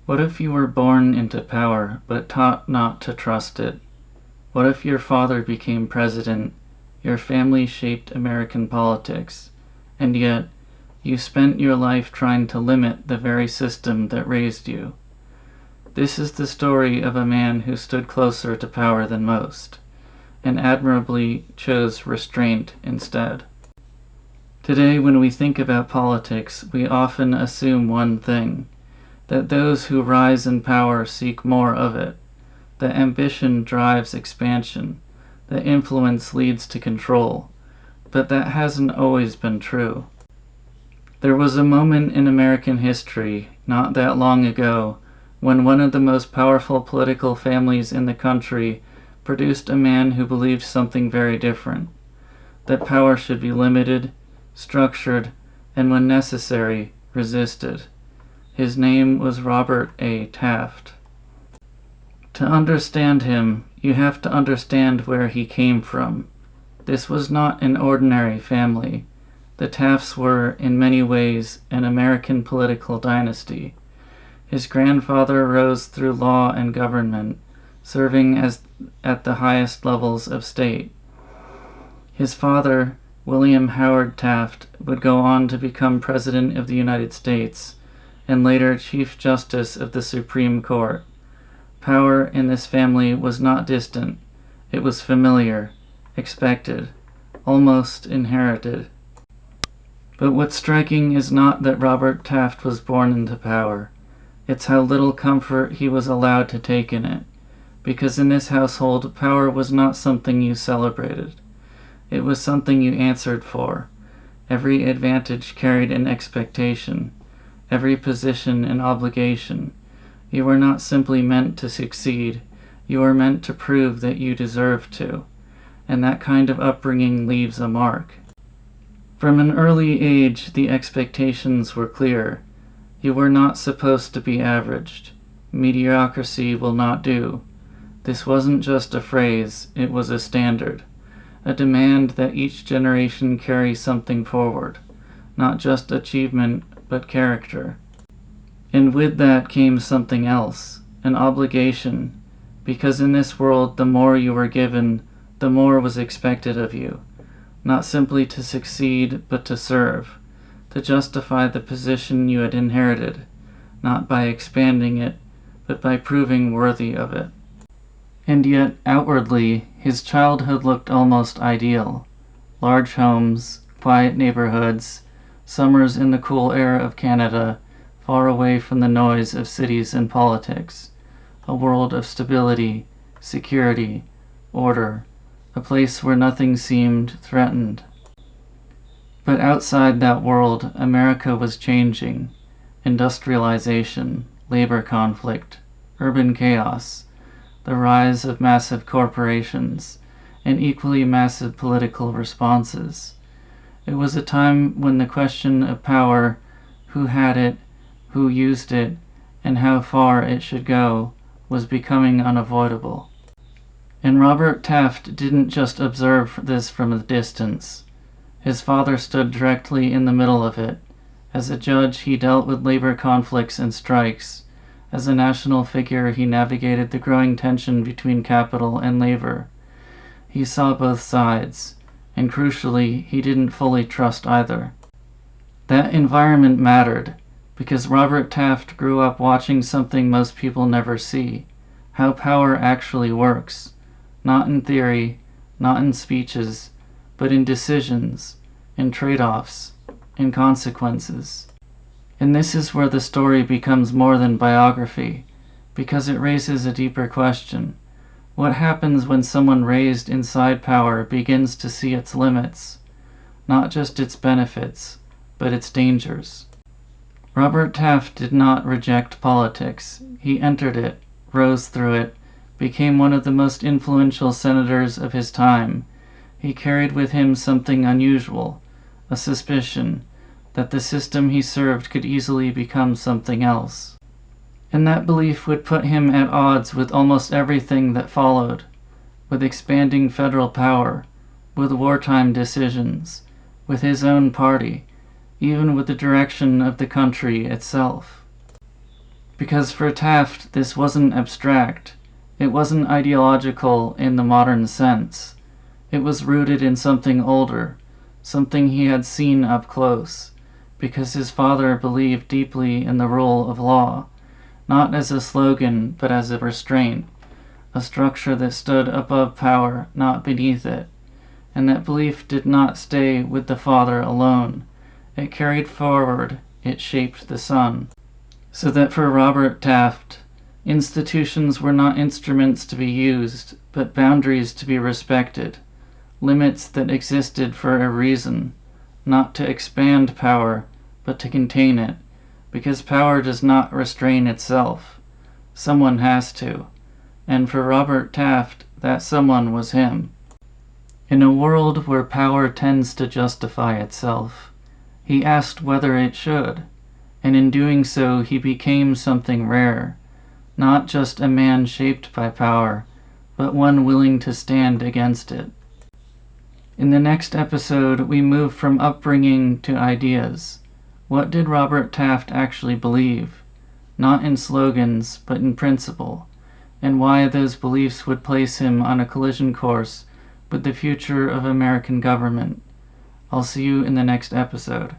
What if you were born into power but taught not to trust it? What if your father became president, your family shaped American politics, and yet you spent your life trying to limit the very system that raised you? This is the story of a man who stood closer to power than most, and admirably chose restraint instead. Today, when we think about politics, we often assume one thing: that those who rise in power seek more of it, that ambition drives expansion, that influence leads to control. But that hasn't always been true. There was a moment in American history, not that long ago, when one of the most powerful political families in the country produced a man who believed something very different: that power should be limited, structured, and when necessary, resisted. His name was Robert Taft. To understand him, you have to understand where he came from. This was not an ordinary family. The Tafts were, in many ways, an American political dynasty. His grandfather rose through law and government, serving at the highest levels of state. His father, William Howard Taft, would go on to become President of the United States, and later Chief Justice of the Supreme Court. Power in this family was not distant. It was familiar, expected, almost inherited. But what's striking is not that Robert Taft was born into power. It's how little comfort he was allowed to take in it. Because in this household, power was not something you celebrated. It was something you answered for. Every advantage carried an expectation, every position an obligation. You were not simply meant to succeed, you were meant to prove that you deserved to. And that kind of upbringing leaves a mark. From an early age, the expectations were clear. You were not supposed to be averaged. Mediocrity will not do. This wasn't just a phrase, it was a standard. A demand that each generation carry something forward, not just achievement, but character. And with that came something else, an obligation, because in this world the more you were given, the more was expected of you, not simply to succeed, but to serve, to justify the position you had inherited, not by expanding it, but by proving worthy of it. And yet, outwardly, his childhood looked almost ideal. Large homes, quiet neighborhoods, summers in the cool air of Canada, far away from the noise of cities and politics. A world of stability, security, order, a place where nothing seemed threatened. But outside that world, America was changing. Industrialization, labor conflict, urban chaos, the rise of massive corporations, and equally massive political responses. It was a time when the question of power, who had it, who used it, and how far it should go, was becoming unavoidable. And Robert Taft didn't just observe this from a distance. His father stood directly in the middle of it. As a judge, he dealt with labor conflicts and strikes. As a national figure, he navigated the growing tension between capital and labor. He saw both sides, and crucially, he didn't fully trust either. That environment mattered, because Robert Taft grew up watching something most people never see: how power actually works, not in theory, not in speeches, but in decisions, in trade-offs, in consequences. And this is where the story becomes more than biography, because it raises a deeper question. What happens when someone raised inside power begins to see its limits, not just its benefits, but its dangers? Robert Taft did not reject politics. He entered it, rose through it, became one of the most influential senators of his time. He carried with him something unusual, a suspicion that the system he served could easily become something else. And that belief would put him at odds with almost everything that followed, with expanding federal power, with wartime decisions, with his own party, even with the direction of the country itself. Because for Taft, this wasn't abstract. It wasn't ideological in the modern sense. It was rooted in something older, something he had seen up close, because his father believed deeply in the rule of law, not as a slogan but as a restraint, a structure that stood above power, not beneath it. And that belief did not stay with the father alone. It carried forward, it shaped the son. So that for Robert Taft, institutions were not instruments to be used, but boundaries to be respected, limits that existed for a reason, not to expand power, but to contain it, because power does not restrain itself. Someone has to, and for Robert Taft, that someone was him. In a world where power tends to justify itself, he asked whether it should, and in doing so he became something rare, not just a man shaped by power, but one willing to stand against it. In the next episode, we move from upbringing to ideas. What did Robert Taft actually believe? Not in slogans, but in principle, and why those beliefs would place him on a collision course with the future of American government. I'll see you in the next episode.